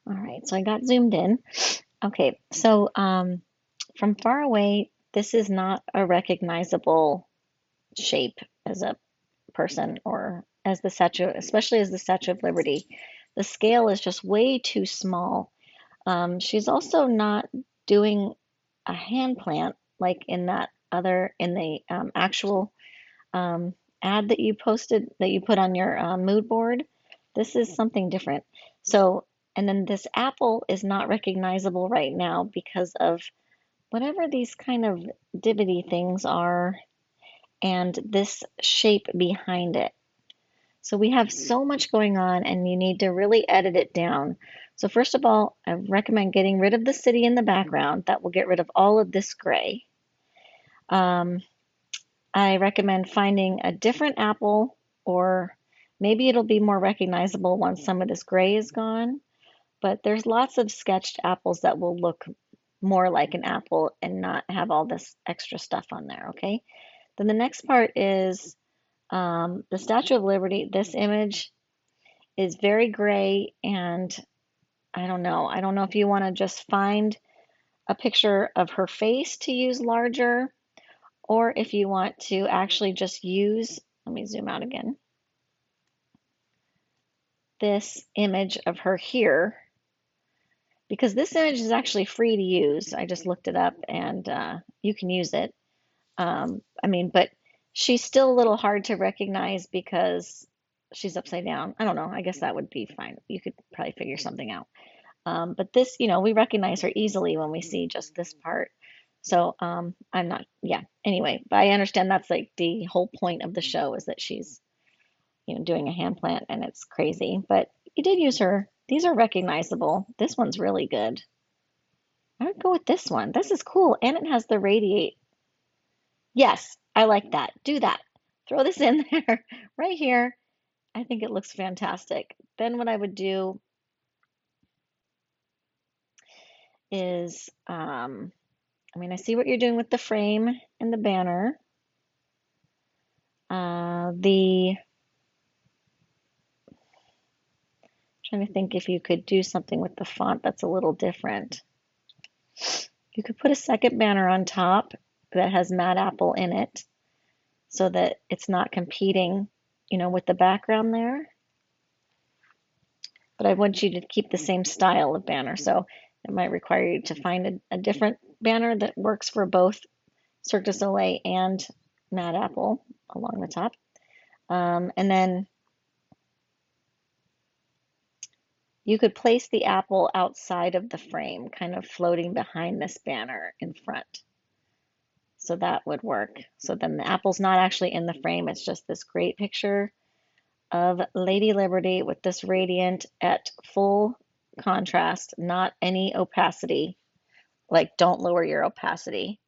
All right, so I got zoomed in. Okay, so from far away, this is not a recognizable shape as a person or as the statue, especially as the Statue of Liberty. The scale is just way too small. She's also not doing a hand plant like in the actual ad that you posted, that you put on your mood board. This is something different. So, and then this apple is not recognizable right now because of whatever these kind of divoty things are and this shape behind it. So we have so much going on and you need to really edit it down. So first of all, I recommend getting rid of the city in the background. That will get rid of all of this gray. I recommend finding a different apple, or maybe it'll be more recognizable once some of this gray is gone. But there's lots of sketched apples that will look more like an apple and not have all this extra stuff on there, okay? Then the next part is the Statue of Liberty. This image is very gray, and I don't know. I don't know if you want to just find a picture of her face to use larger, or if you want to actually just use, let me zoom out again, this image of her here, because this image is actually free to use. I just looked it up and you can use it. But she's still a little hard to recognize because she's upside down. I don't know. I guess that would be fine. You could probably figure something out. But this, we recognize her easily when we see just this part. So I'm not, yeah, anyway, but I understand that's like the whole point of the show is that she's, doing a hand plant and it's crazy. But you did use her. These are recognizable. This one's really good. I would go with this one. This is cool. And it has the radiate. Yes, I like that. Do that. Throw this in there right here. I think it looks fantastic. Then what I would do is, I see what you're doing with the frame and the banner. Trying to think if you could do something with the font that's a little different. You could put a second banner on top that has Mad Apple in it so that it's not competing, with the background there. But I want you to keep the same style of banner. So it might require you to find a different banner that works for both Cirque du Soleil and Mad Apple along the top. And then you could place the apple outside of the frame, kind of floating behind this banner in front. So that would work. So then the apple's not actually in the frame, it's just this great picture of Lady Liberty with this radiant at full contrast, not any opacity. Like don't lower your opacity.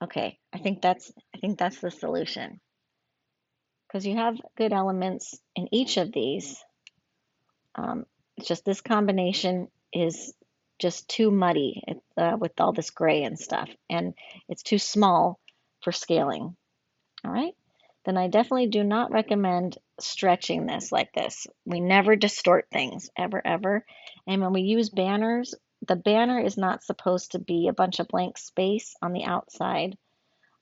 Okay, I think that's the solution. Because you have good elements in each of these. It's just this combination is just too muddy with all this gray and stuff, and it's too small for scaling. All right, then I definitely do not recommend stretching this like this. We never distort things, ever, ever. And when we use banners, the banner is not supposed to be a bunch of blank space on the outside,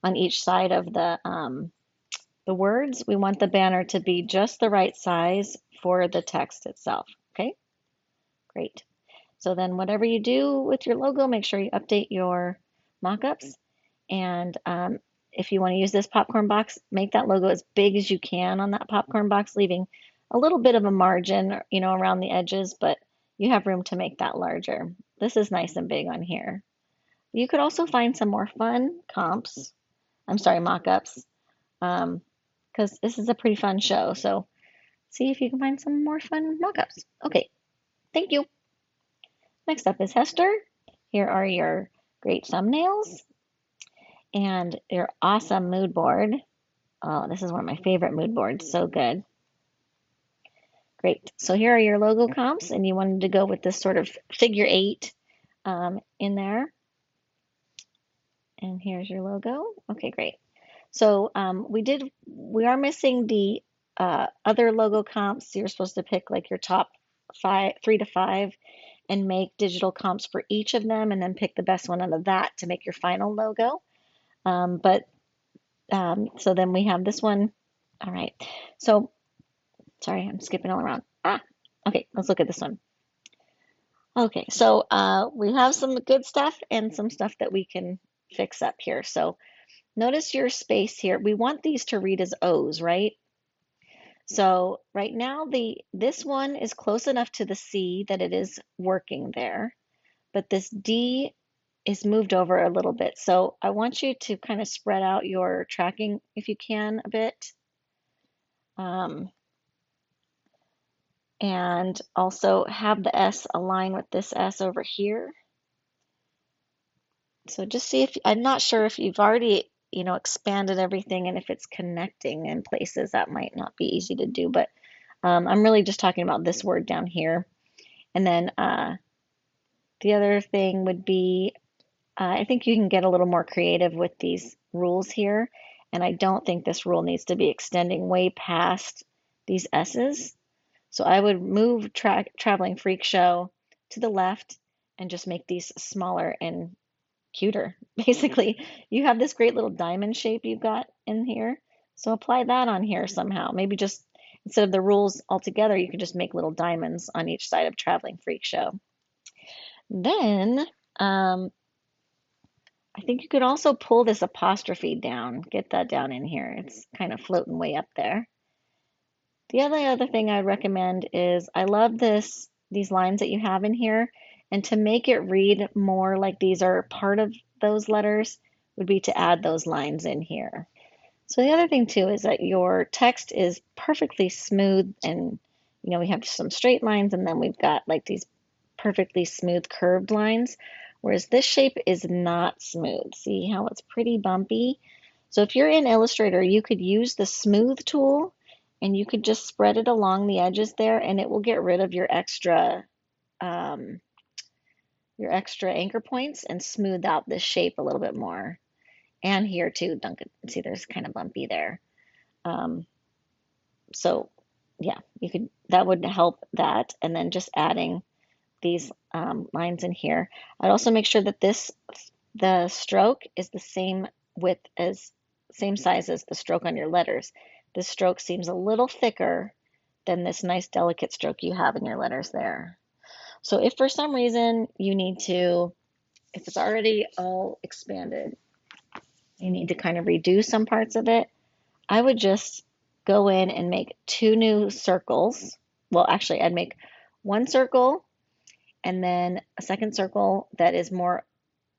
on each side of the words. We want the banner to be just the right size for the text itself. Okay, great. So then whatever you do with your logo, make sure you update your mockups. And if you want to use this popcorn box, make that logo as big as you can on that popcorn box, leaving a little bit of a margin, around the edges, but you have room to make that larger. This is nice and big on here. You could also find some more fun mockups, because this is a pretty fun show. So see if you can find some more fun mockups. Okay, thank you. Next up is Hester. Here are your great thumbnails and your awesome mood board. Oh, this is one of my favorite mood boards. So good. Great. So here are your logo comps, and you wanted to go with this sort of figure 8 in there. And here's your logo. Okay, great. So we are missing the other logo comps. You're supposed to pick like your top 3 to 5 and make digital comps for each of them, and then pick the best one out of that to make your final logo. So then we have this one. All right. So, sorry, I'm skipping all around. Okay, let's look at this one. Okay, so we have some good stuff and some stuff that we can fix up here. So notice your space here. We want these to read as O's, right? So right now, this one is close enough to the C that it is working there, but this D is moved over a little bit. So I want you to kind of spread out your tracking if you can a bit. And also have the S align with this S over here. So just see if, I'm not sure if you've already, expanded everything and if it's connecting in places. That might not be easy to do, but I'm really just talking about this word down here. And then the other thing would be, I think you can get a little more creative with these rules here. And I don't think this rule needs to be extending way past these S's. So I would move Traveling Freak Show to the left and just make these smaller and cuter. Basically, you have this great little diamond shape you've got in here. So apply that on here somehow. Maybe just instead of the rules altogether, you could just make little diamonds on each side of Traveling Freak Show. Then I think you could also pull this apostrophe down, get that down in here. It's kind of floating way up there. The other thing I'd recommend is I love these lines that you have in here, and to make it read more like these are part of those letters would be to add those lines in here. So the other thing too is that your text is perfectly smooth, and we have some straight lines, and then we've got like these perfectly smooth curved lines, whereas this shape is not smooth. See how it's pretty bumpy? So if you're in Illustrator, you could use the smooth tool and you could just spread it along the edges there, and it will get rid of um, your extra anchor points and smooth out this shape a little bit more. And here too, Duncan, see there's kind of bumpy there. Um, so yeah, that would help that. And then just adding these lines in here. I'd also make sure that the stroke is the same size as the stroke on your letters. This stroke seems a little thicker than this nice delicate stroke you have in your letters there. So if for some reason if it's already all expanded, you need to kind of redo some parts of it, I would just go in and make 2 new circles. Well, actually, I'd make 1 circle and then a second circle that is more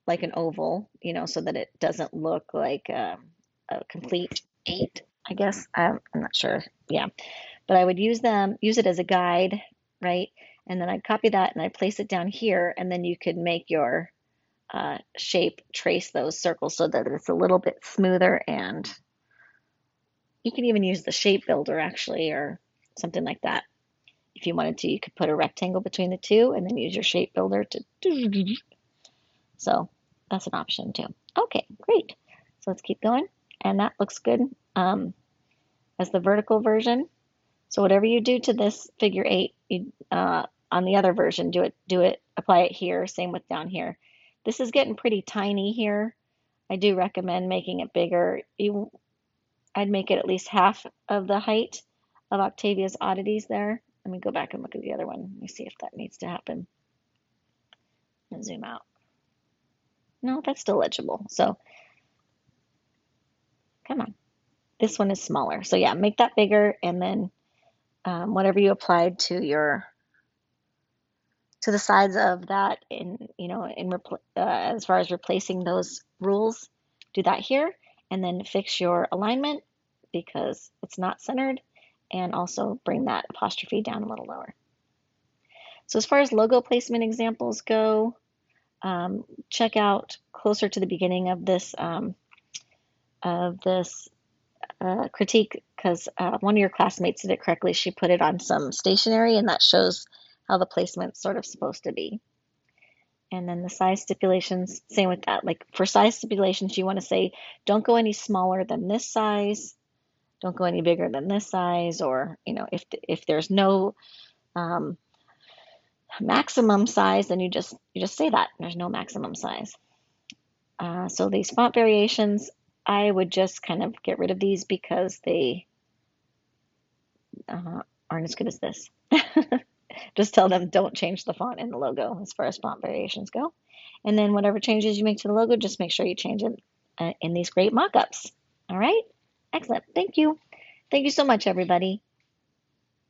like an oval, so that it doesn't look like a complete 8, I guess. I'm not sure. Yeah. But I would use it as a guide, right? And then I'd copy that and I'd place it down here, and then you could make your shape trace those circles so that it's a little bit smoother, and you can even use the shape builder actually, or something like that. If you wanted to, you could put a rectangle between the two and then use your shape builder to, so that's an option too. Okay, great. So let's keep going. And that looks good as the vertical version. So whatever you do to this figure 8, on the other version, apply it here. Same with down here. This is getting pretty tiny here. I do recommend making it bigger. I'd make it at least half of the height of Octavia's Oddities there. Let me go back and look at the other one. Let me see if that needs to happen. And zoom out. No, that's still legible. So come on. This one is smaller. So yeah, make that bigger, and then whatever you applied to the sides of that as far as replacing those rules, do that here, and then fix your alignment because it's not centered, and also bring that apostrophe down a little lower. So as far as logo placement examples go, check out closer to the beginning of this critique, because one of your classmates did it correctly. She put it on some stationery, and that shows how the placement's sort of supposed to be. And then the size stipulations, same with that. Like for size stipulations, you want to say, don't go any smaller than this size, don't go any bigger than this size, or if there's no maximum size, then you just say that there's no maximum size. So these font variations, I would just kind of get rid of these because they aren't as good as this. Just tell them don't change the font in the logo as far as font variations go. And then whatever changes you make to the logo, just make sure you change it in these great mock-ups. All right? Excellent. Thank you. Thank you so much, everybody.